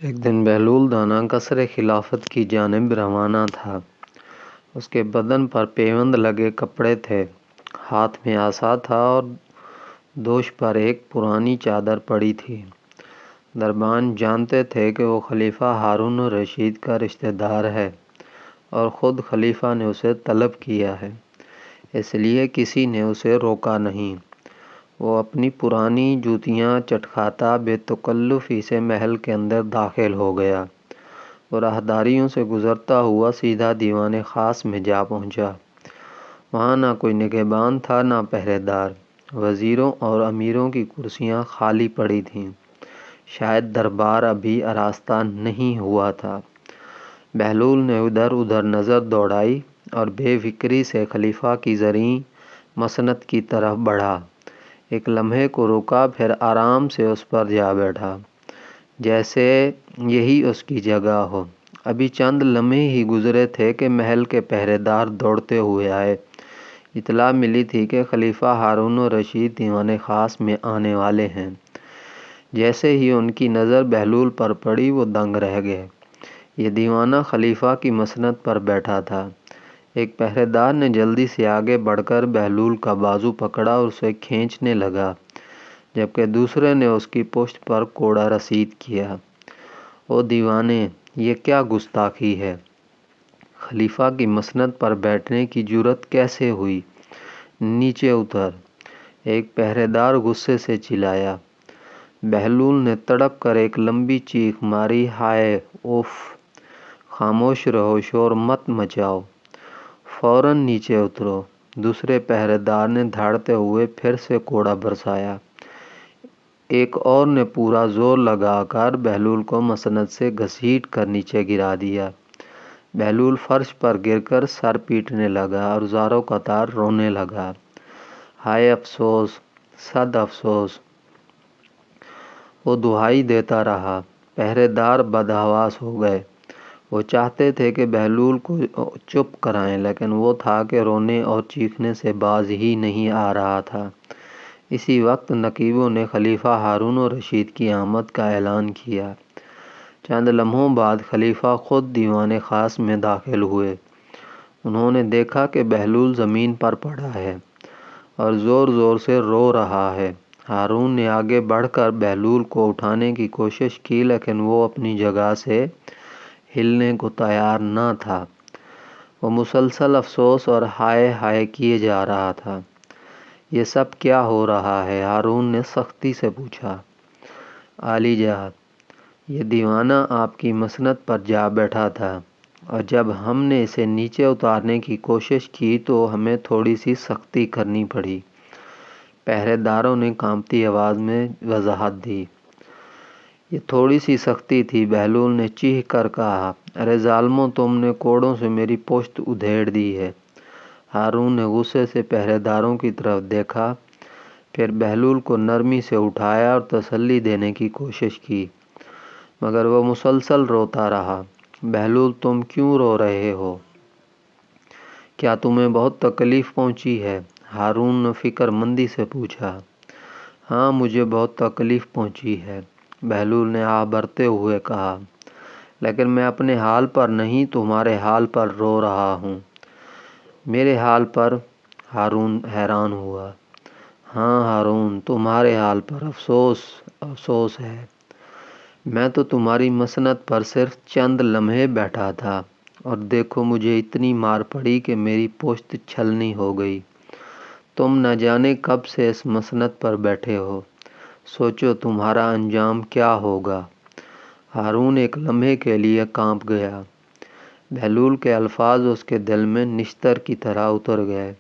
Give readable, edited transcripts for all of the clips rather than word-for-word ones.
ایک دن بہلول دانا قصر خلافت کی جانب روانہ تھا۔ اس کے بدن پر پیوند لگے کپڑے تھے، ہاتھ میں عصا تھا اور دوش پر ایک پرانی چادر پڑی تھی۔ دربان جانتے تھے کہ وہ خلیفہ ہارون الرشید کا رشتہ دار ہے اور خود خلیفہ نے اسے طلب کیا ہے، اس لیے کسی نے اسے روکا نہیں۔ وہ اپنی پرانی جوتیاں چٹکھاتا بے تکلف سے محل کے اندر داخل ہو گیا۔ وہ راہداریوں سے گزرتا ہوا سیدھا دیوان خاص میں جا پہنچا۔ وہاں نہ کوئی نگہبان تھا نہ پہرے دار۔ وزیروں اور امیروں کی کرسیاں خالی پڑی تھیں، شاید دربار ابھی آراستہ نہیں ہوا تھا۔ بہلول نے ادھر ادھر نظر دوڑائی اور بے فکری سے خلیفہ کی زرعی مسند کی طرف بڑھا۔ ایک لمحے کو رکا، پھر آرام سے اس پر جا بیٹھا، جیسے یہی اس کی جگہ ہو۔ ابھی چند لمحے ہی گزرے تھے کہ محل کے پہرے دار دوڑتے ہوئے آئے۔ اطلاع ملی تھی کہ خلیفہ ہارون الرشید دیوان خاص میں آنے والے ہیں۔ جیسے ہی ان کی نظر بہلول پر پڑی، وہ دنگ رہ گئے۔ یہ دیوانہ خلیفہ کی مسند پر بیٹھا تھا۔ ایک پہرے دار نے جلدی سے آگے بڑھ کر بہلول کا بازو پکڑا اور اسے کھینچنے لگا، جبکہ دوسرے نے اس کی پشت پر کوڑا رسید کیا۔ او دیوانے، یہ کیا گستاخی ہے؟ خلیفہ کی مسند پر بیٹھنے کی جرأت کیسے ہوئی؟ نیچے اتر! ایک پہرے دار غصے سے چلایا۔ بہلول نے تڑپ کر ایک لمبی چیخ ماری، ہائے اوف! خاموش رہو، شور مت مچاؤ، فوراً نیچے اترو! دوسرے پہرے دار نے دھاڑتے ہوئے پھر سے کوڑا برسایا۔ ایک اور نے پورا زور لگا کر بہلول کو مسند سے گھسیٹ کر نیچے گرا دیا۔ بہلول فرش پر گر کر سر پیٹنے لگا اور زاروں قطار رونے لگا۔ ہائے افسوس! صد افسوس! وہ دہائی دیتا رہا۔ پہرے دار بدحواس ہو گئے۔ وہ چاہتے تھے کہ بہلول کو چپ کرائیں، لیکن وہ تھا کہ رونے اور چیخنے سے باز ہی نہیں آ رہا تھا۔ اسی وقت نقیبوں نے خلیفہ ہارون الرشید کی آمد کا اعلان کیا۔ چند لمحوں بعد خلیفہ خود دیوان خاص میں داخل ہوئے۔ انہوں نے دیکھا کہ بہلول زمین پر پڑا ہے اور زور زور سے رو رہا ہے۔ ہارون نے آگے بڑھ کر بہلول کو اٹھانے کی کوشش کی، لیکن وہ اپنی جگہ سے ہلنے کو تیار نہ تھا۔ وہ مسلسل افسوس اور ہائے ہائے کیے جا رہا تھا۔ یہ سب کیا ہو رہا ہے؟ ہارون نے سختی سے پوچھا۔ عالی جناب، یہ دیوانہ آپ کی مسند پر جا بیٹھا تھا اور جب ہم نے اسے نیچے اتارنے کی کوشش کی تو ہمیں تھوڑی سی سختی کرنی پڑی۔ پہرے داروں نے کانپتی آواز میں وضاحت دی۔ یہ تھوڑی سی سختی تھی، بہلول نے چیخ کر کہا۔ ارے ظالموں، تم نے کوڑوں سے میری پشت ادھیڑ دی ہے۔ ہارون نے غصے سے پہرے داروں کی طرف دیکھا، پھر بہلول کو نرمی سے اٹھایا اور تسلی دینے کی کوشش کی، مگر وہ مسلسل روتا رہا۔ بہلول، تم کیوں رو رہے ہو؟ کیا تمہیں بہت تکلیف پہنچی ہے؟ ہارون نے فکر مندی سے پوچھا۔ ہاں، مجھے بہت تکلیف پہنچی ہے، بہلول نے آہ بھرتے ہوئے کہا، لیکن میں اپنے حال پر نہیں، تمہارے حال پر رو رہا ہوں۔ میرے حال پر؟ ہارون حیران ہوا۔ ہاں ہارون، تمہارے حال پر افسوس افسوس ہے۔ میں تو تمہاری مسند پر صرف چند لمحے بیٹھا تھا اور دیکھو مجھے اتنی مار پڑی کہ میری پشت چھلنی ہو گئی۔ تم نہ جانے کب سے اس مسند پر بیٹھے ہو، سوچو تمہارا انجام کیا ہوگا۔ ہارون ایک لمحے کے لیے کانپ گیا۔ بہلول کے الفاظ اس کے دل میں نشتر کی طرح اتر گئے۔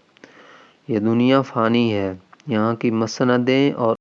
یہ دنیا فانی ہے، یہاں کی مسندیں اور